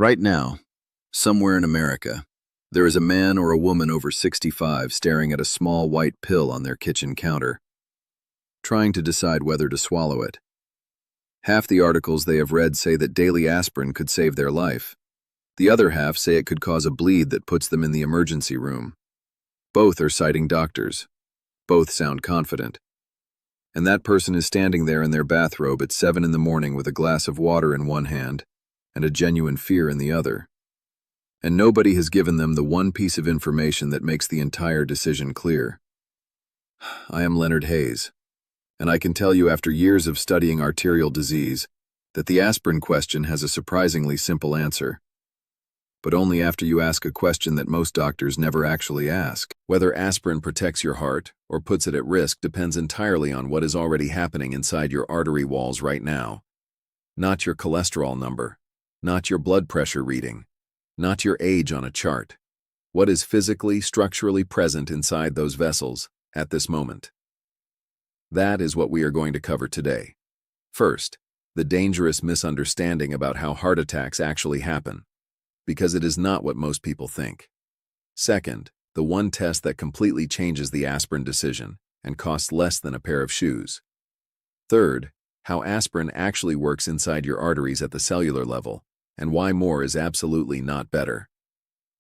Right now, somewhere in America, there is a man or a woman over 65 staring at a small white pill on their kitchen counter, trying to decide whether to swallow it. Half the articles they have read say that daily aspirin could save their life. The other half say it could cause a bleed that puts them in the emergency room. Both are citing doctors. Both sound confident. And that person is standing there in their bathrobe at 7 in the morning with a glass of water in one hand and a genuine fear in the other. And nobody has given them the one piece of information that makes the entire decision clear. I am Leonard Hayes, and I can tell you after years of studying arterial disease that the aspirin question has a surprisingly simple answer. But only after you ask a question that most doctors never actually ask. Whether aspirin protects your heart or puts it at risk depends entirely on what is already happening inside your artery walls right now. Not your cholesterol number, not your blood pressure reading, not your age on a chart. What is physically, structurally present inside those vessels at this moment? That is what we are going to cover today. First, the dangerous misunderstanding about how heart attacks actually happen, because it is not what most people think. Second, the one test that completely changes the aspirin decision and costs less than a pair of shoes. Third, how aspirin actually works inside your arteries at the cellular level, and why more is absolutely not better.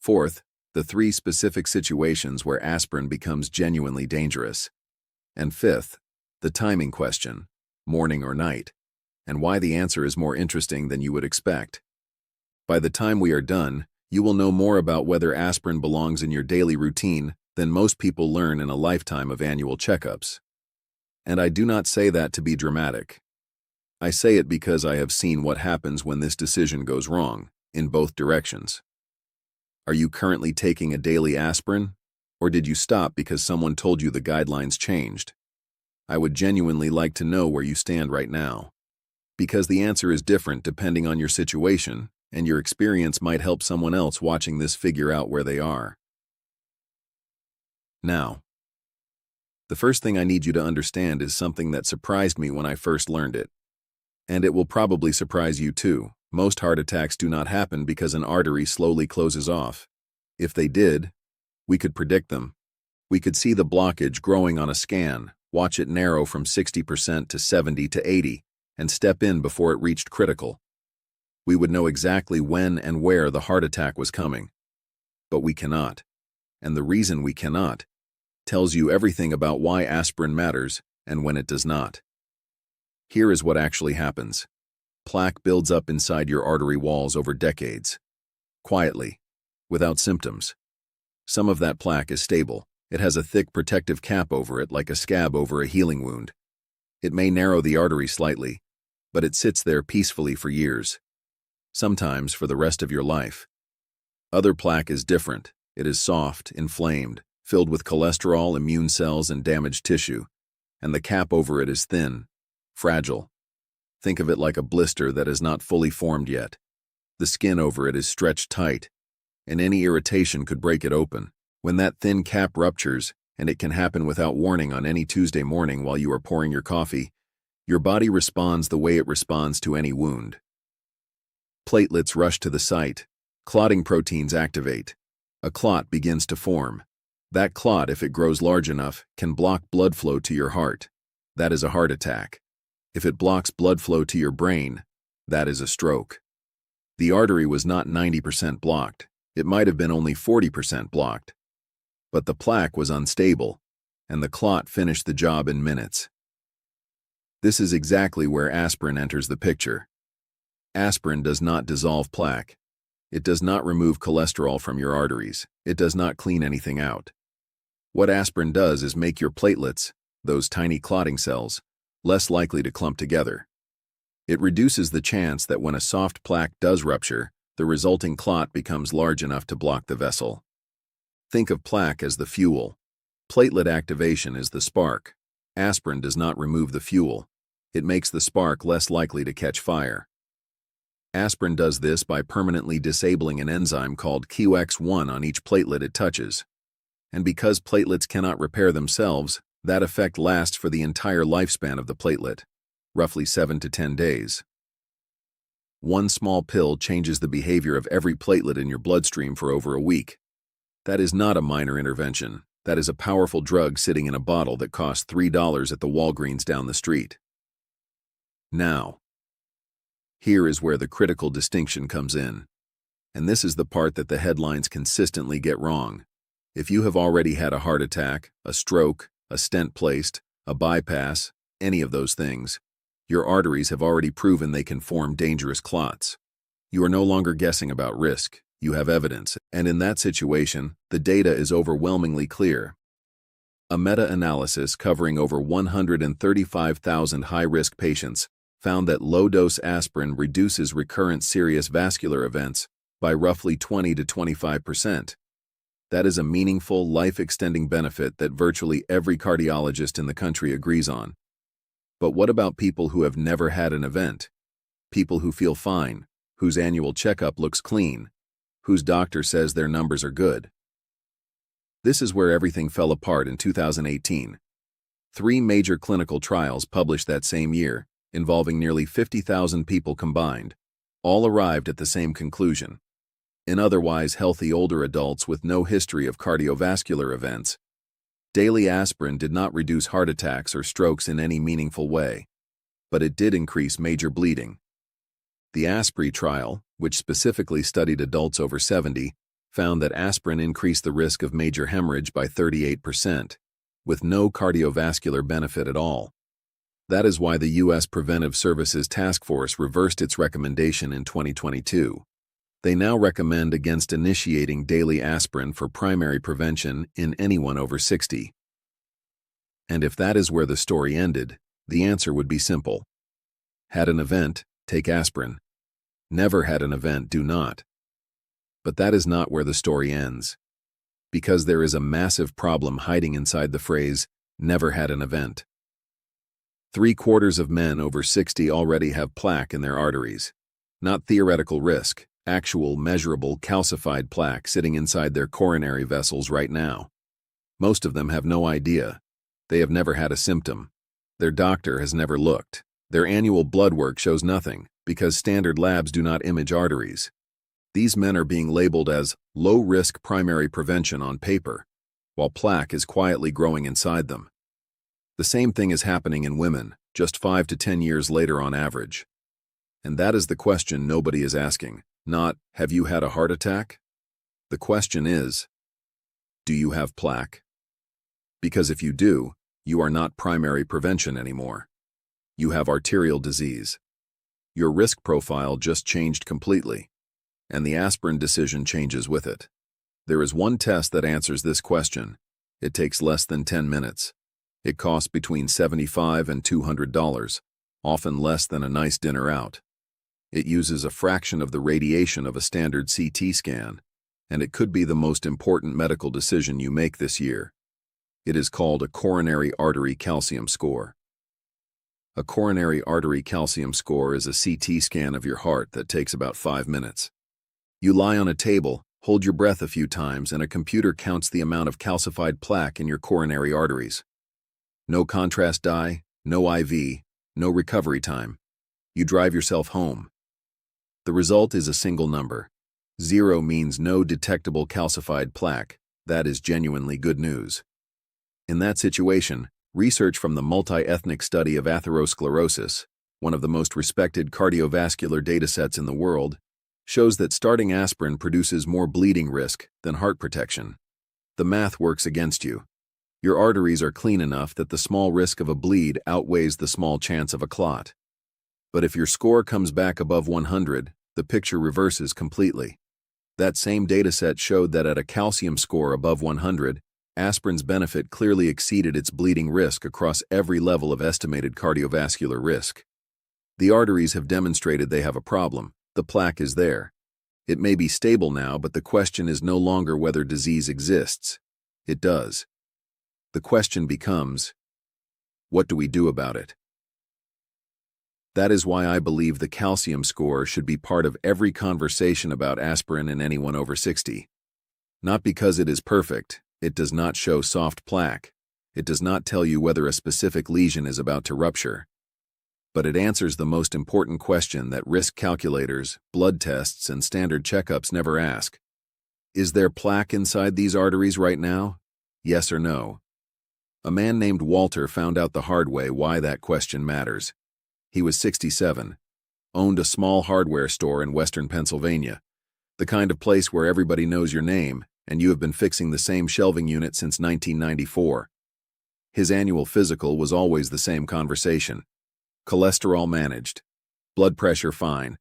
Fourth, the 3 specific situations where aspirin becomes genuinely dangerous. And fifth, the timing question, morning or night, and why the answer is more interesting than you would expect. By the time we are done, you will know more about whether aspirin belongs in your daily routine than most people learn in a lifetime of annual checkups. And I do not say that to be dramatic. I say it because I have seen what happens when this decision goes wrong, in both directions. Are you currently taking a daily aspirin, or did you stop because someone told you the guidelines changed? I would genuinely like to know where you stand right now, because the answer is different depending on your situation, and your experience might help someone else watching this figure out where they are. Now, the first thing I need you to understand is something that surprised me when I first learned it. And it will probably surprise you too. Most heart attacks do not happen because an artery slowly closes off. If they did, we could predict them. We could see the blockage growing on a scan, watch it narrow from 60% to 70 to 80, and step in before it reached critical. We would know exactly when and where the heart attack was coming. But we cannot. And the reason we cannot tells you everything about why aspirin matters and when it does not. Here is what actually happens. Plaque builds up inside your artery walls over decades. Quietly, without symptoms. Some of that plaque is stable. It has a thick protective cap over it like a scab over a healing wound. It may narrow the artery slightly, but it sits there peacefully for years. Sometimes for the rest of your life. Other plaque is different. It is soft, inflamed, filled with cholesterol, immune cells, and damaged tissue, and the cap over it is thin, fragile. Think of it like a blister that is not fully formed yet. The skin over it is stretched tight, and any irritation could break it open. When that thin cap ruptures, and it can happen without warning on any Tuesday morning while you are pouring your coffee, your body responds the way it responds to any wound. Platelets rush to the site. Clotting proteins activate. A clot begins to form. That clot, if it grows large enough, can block blood flow to your heart. That is a heart attack. If it blocks blood flow to your brain, that is a stroke. The artery was not 90% blocked. It might have been only 40% blocked. But the plaque was unstable, and the clot finished the job in minutes. This is exactly where aspirin enters the picture. Aspirin does not dissolve plaque. It does not remove cholesterol from your arteries. It does not clean anything out. What aspirin does is make your platelets, those tiny clotting cells, less likely to clump together. It reduces the chance that when a soft plaque does rupture, the resulting clot becomes large enough to block the vessel. Think of plaque as the fuel. Platelet activation is the spark. Aspirin does not remove the fuel. It makes the spark less likely to catch fire. Aspirin does this by permanently disabling an enzyme called QX1 on each platelet it touches. And because platelets cannot repair themselves, that effect lasts for the entire lifespan of the platelet, roughly 7 to 10 days. One small pill changes the behavior of every platelet in your bloodstream for over a week. That is not a minor intervention. That is a powerful drug sitting in a bottle that costs $3 at the Walgreens down the street. Now, here is where the critical distinction comes in. And this is the part that the headlines consistently get wrong. If you have already had a heart attack, a stroke, a stent placed, a bypass, any of those things, your arteries have already proven they can form dangerous clots. You are no longer guessing about risk. You have evidence, and in that situation, the data is overwhelmingly clear. A meta-analysis covering over 135,000 high-risk patients found that low-dose aspirin reduces recurrent serious vascular events by roughly 20 to 25%. That is a meaningful, life-extending benefit that virtually every cardiologist in the country agrees on. But what about people who have never had an event? People who feel fine, whose annual checkup looks clean, whose doctor says their numbers are good. This is where everything fell apart in 2018. 3 major clinical trials published that same year, involving nearly 50,000 people combined, all arrived at the same conclusion. In otherwise healthy older adults with no history of cardiovascular events, daily aspirin did not reduce heart attacks or strokes in any meaningful way, but it did increase major bleeding. The Aspirin trial, which specifically studied adults over 70, found that aspirin increased the risk of major hemorrhage by 38%, with no cardiovascular benefit at all. That is why the U.S. Preventive Services Task Force reversed its recommendation in 2022. They now recommend against initiating daily aspirin for primary prevention in anyone over 60. And if that is where the story ended, the answer would be simple. Had an event, take aspirin. Never had an event, do not. But that is not where the story ends. Because there is a massive problem hiding inside the phrase, never had an event. 3/4 of men over 60 already have plaque in their arteries. Not theoretical risk, actual measurable calcified plaque sitting inside their coronary vessels right now. Most of them have no idea. They have never had a symptom. Their doctor has never looked. Their annual blood work shows nothing, because standard labs do not image arteries. These men are being labeled as low-risk primary prevention on paper, while plaque is quietly growing inside them. The same thing is happening in women, just 5 to 10 years later on average. And that is the question nobody is asking. Not, have you had a heart attack? The question is, do you have plaque? Because if you do, you are not primary prevention anymore. You have arterial disease. Your risk profile just changed completely, and the aspirin decision changes with it. There is one test that answers this question. It takes less than 10 minutes. It costs between $75 and $200, often less than a nice dinner out. It uses a fraction of the radiation of a standard CT scan, and it could be the most important medical decision you make this year. It is called a coronary artery calcium score. A coronary artery calcium score is a CT scan of your heart that takes about 5 minutes. You lie on a table, hold your breath a few times, and a computer counts the amount of calcified plaque in your coronary arteries. No contrast dye, no IV, no recovery time. You drive yourself home. The result is a single number. 0 means no detectable calcified plaque. That is genuinely good news. In that situation, research from the multi-ethnic study of atherosclerosis, one of the most respected cardiovascular datasets in the world, shows that starting aspirin produces more bleeding risk than heart protection. The math works against you. Your arteries are clean enough that the small risk of a bleed outweighs the small chance of a clot. But if your score comes back above 100, the picture reverses completely. That same dataset showed that at a calcium score above 100, aspirin's benefit clearly exceeded its bleeding risk across every level of estimated cardiovascular risk. The arteries have demonstrated they have a problem. The plaque is there. It may be stable now, but the question is no longer whether disease exists. It does. The question becomes, what do we do about it? That is why I believe the calcium score should be part of every conversation about aspirin in anyone over 60. Not because it is perfect. It does not show soft plaque. It does not tell you whether a specific lesion is about to rupture. but it answers the most important question that risk calculators, blood tests, and standard checkups never ask. Is there plaque inside these arteries right now? Yes or no? A man named Walter found out the hard way why that question matters. He was 67, owned a small hardware store in western Pennsylvania, the kind of place where everybody knows your name, and you have been fixing the same shelving unit since 1994. His annual physical was always the same conversation. Cholesterol managed. Blood pressure fine.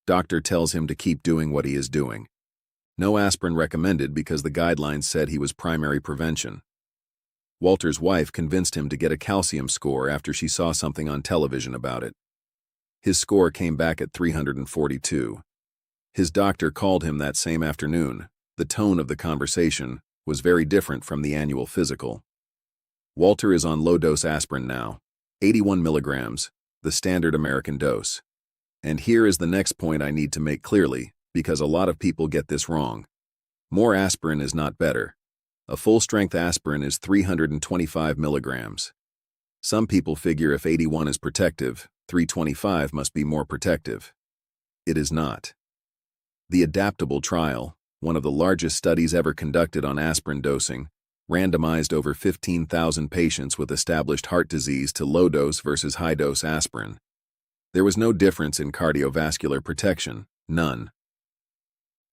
Doctor tells him to keep doing what he is doing. No aspirin recommended because the guidelines said he was primary prevention. Walter's wife convinced him to get a calcium score after she saw something on television about it. His score came back at 342. His doctor called him that same afternoon. The tone of the conversation was very different from the annual physical. Walter is on low-dose aspirin now, 81 milligrams, the standard American dose. And here is the next point I need to make clearly, because a lot of people get this wrong. More aspirin is not better. A full-strength aspirin is 325 milligrams. Some people figure if 81 is protective, 325 must be more protective. It is not. The adaptable trial, one of the largest studies ever conducted on aspirin dosing, randomized over 15,000 patients with established heart disease to low-dose versus high-dose aspirin. There was no difference in cardiovascular protection, none.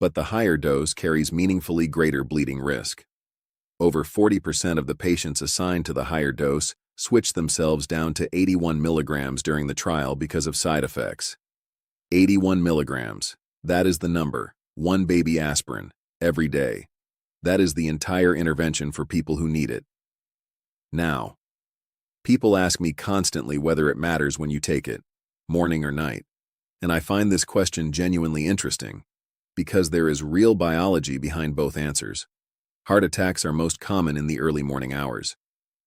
But the higher dose carries meaningfully greater bleeding risk. Over 40% of the patients assigned to the higher dose switched themselves down to 81 milligrams during the trial because of side effects. 81 milligrams, that is the number, one baby aspirin, every day. That is the entire intervention for people who need it. Now, people ask me constantly whether it matters when you take it, morning or night. And I find this question genuinely interesting, because there is real biology behind both answers. Heart attacks are most common in the early morning hours,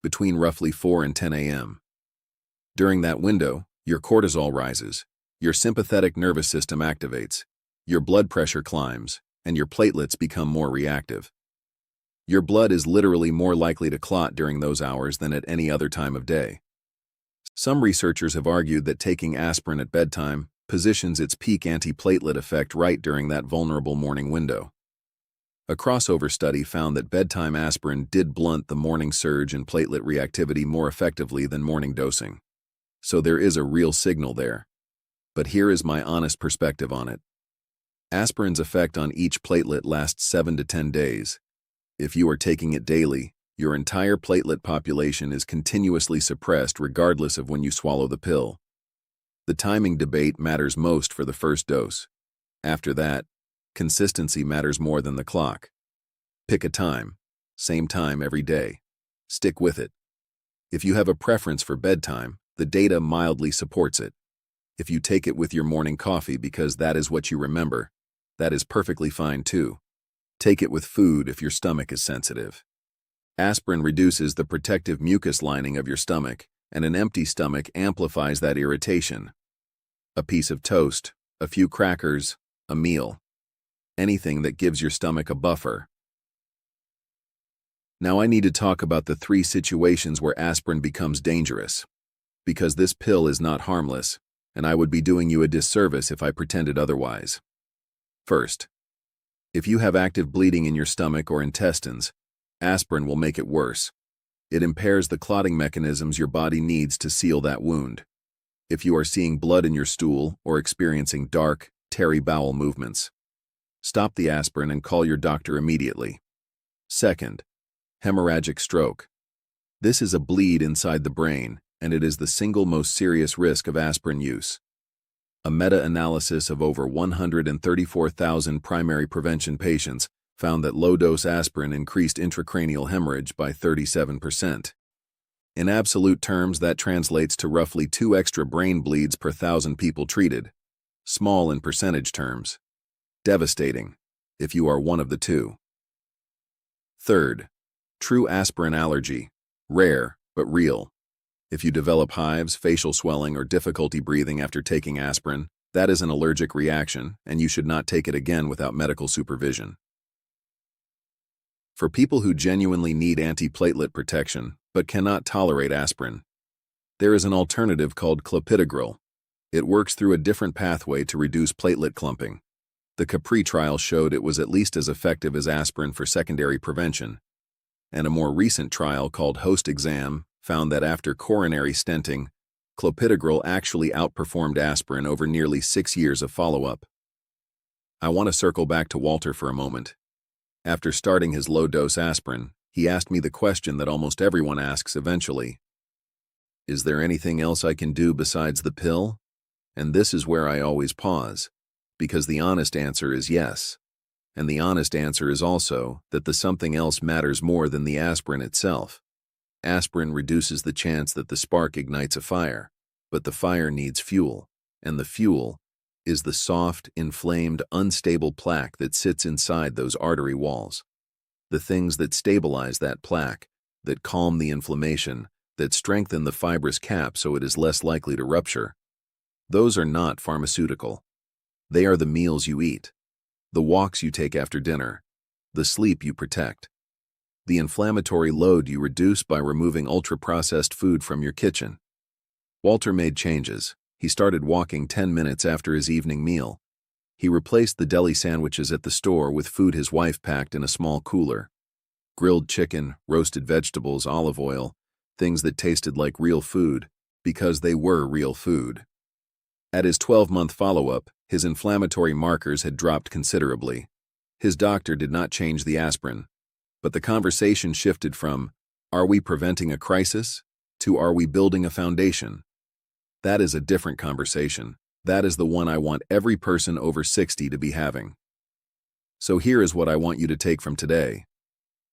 between roughly 4 and 10 a.m. During that window, your cortisol rises, your sympathetic nervous system activates, your blood pressure climbs, and your platelets become more reactive. Your blood is literally more likely to clot during those hours than at any other time of day. Some researchers have argued that taking aspirin at bedtime positions its peak antiplatelet effect right during that vulnerable morning window. A crossover study found that bedtime aspirin did blunt the morning surge in platelet reactivity more effectively than morning dosing. So there is a real signal there. But here is my honest perspective on it. Aspirin's effect on each platelet lasts 7 to 10 days. If you are taking it daily, your entire platelet population is continuously suppressed regardless of when you swallow the pill. The timing debate matters most for the first dose. After that, consistency matters more than the clock. Pick a time, same time every day. Stick with it. If you have a preference for bedtime, the data mildly supports it. If you take it with your morning coffee because that is what you remember, that is perfectly fine too. Take it with food if your stomach is sensitive. Aspirin reduces the protective mucus lining of your stomach, and an empty stomach amplifies that irritation. A piece of toast, a few crackers, a meal. Anything that gives your stomach a buffer. Now I need to talk about the 3 situations where aspirin becomes dangerous. Because this pill is not harmless, and I would be doing you a disservice if I pretended otherwise. First, if you have active bleeding in your stomach or intestines, aspirin will make it worse. It impairs the clotting mechanisms your body needs to seal that wound. If you are seeing blood in your stool or experiencing dark, tarry bowel movements, stop the aspirin and call your doctor immediately. Second, hemorrhagic stroke. This is a bleed inside the brain, and it is the single most serious risk of aspirin use. A meta-analysis of over 134,000 primary prevention patients found that low-dose aspirin increased intracranial hemorrhage by 37%. In absolute terms, that translates to roughly 2 extra brain bleeds per 1,000 people treated. Small in percentage terms. Devastating, if you are one of the 2. Third, true aspirin allergy. Rare, but real. If you develop hives, facial swelling, or difficulty breathing after taking aspirin, that is an allergic reaction, and you should not take it again without medical supervision. For people who genuinely need antiplatelet protection but cannot tolerate aspirin, There is an alternative called clopidogrel. It works through a different pathway to reduce platelet clumping. The Capri trial showed it was at least as effective as aspirin for secondary prevention, and a more recent trial called Host Exam found that after coronary stenting, clopidogrel actually outperformed aspirin over nearly 6 years of follow-up. I want to circle back to Walter for a moment. After starting his low-dose aspirin, he asked me the question that almost everyone asks eventually. Is there anything else I can do besides the pill? And this is where I always pause, because the honest answer is yes. And the honest answer is also that the something else matters more than the aspirin itself. Aspirin reduces the chance that the spark ignites a fire, but the fire needs fuel, and the fuel is the soft, inflamed, unstable plaque that sits inside those artery walls. The things that stabilize that plaque, that calm the inflammation, that strengthen the fibrous cap so it is less likely to rupture, those are not pharmaceutical. They are the meals you eat, the walks you take after dinner, the sleep you protect, the inflammatory load you reduce by removing ultra-processed food from your kitchen. Walter made changes. He started walking 10 minutes after his evening meal. He replaced the deli sandwiches at the store with food his wife packed in a small cooler. Grilled chicken, roasted vegetables, olive oil, things that tasted like real food because they were real food. At his 12-month follow-up, his inflammatory markers had dropped considerably. His doctor did not change the aspirin, but the conversation shifted from, "Are we preventing a crisis?" to, "Are we building a foundation?" That is a different conversation. That is the one I want every person over 60 to be having. So here is what I want you to take from today.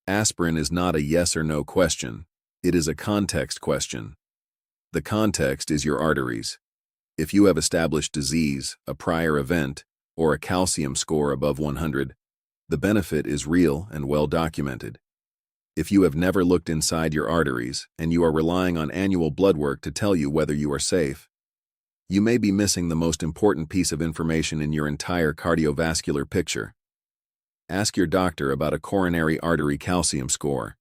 Aspirin is not a yes or no question. It is a context question. The context is your arteries. If you have established disease, a prior event, or a calcium score above 100, the benefit is real and well documented. If you have never looked inside your arteries and you are relying on annual blood work to tell you whether you are safe, you may be missing the most important piece of information in your entire cardiovascular picture. Ask your doctor about a coronary artery calcium score.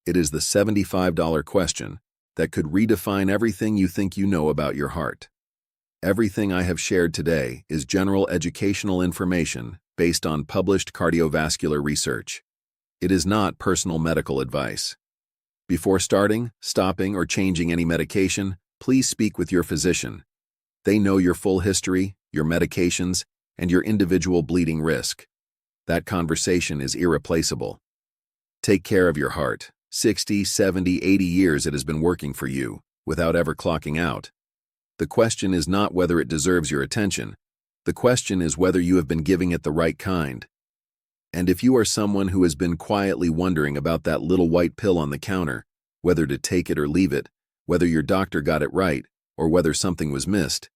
It is the $75 question that could redefine everything you think you know about your heart. Everything I have shared today is general educational information based on published cardiovascular research. It is not personal medical advice. Before starting, stopping, or changing any medication, please speak with your physician. They know your full history, your medications, and your individual bleeding risk. That conversation is irreplaceable. Take care of your heart. 60, 70, 80 years it has been working for you, without ever clocking out. The question is not whether it deserves your attention. The question is whether you have been giving it the right kind. And if you are someone who has been quietly wondering about that little white pill on the counter, whether to take it or leave it, whether your doctor got it right, or whether something was missed,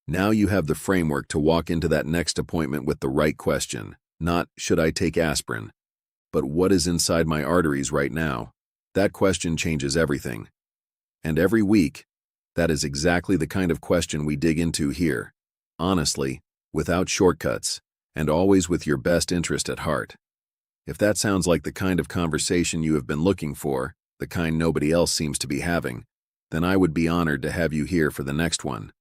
now you have the framework to walk into that next appointment with the right question. Not, should I take aspirin? But what is inside my arteries right now? That question changes everything. And every week, that is exactly the kind of question we dig into here. Honestly, without shortcuts, and always with your best interest at heart. If that sounds like the kind of conversation you have been looking for, the kind nobody else seems to be having, then I would be honored to have you here for the next one.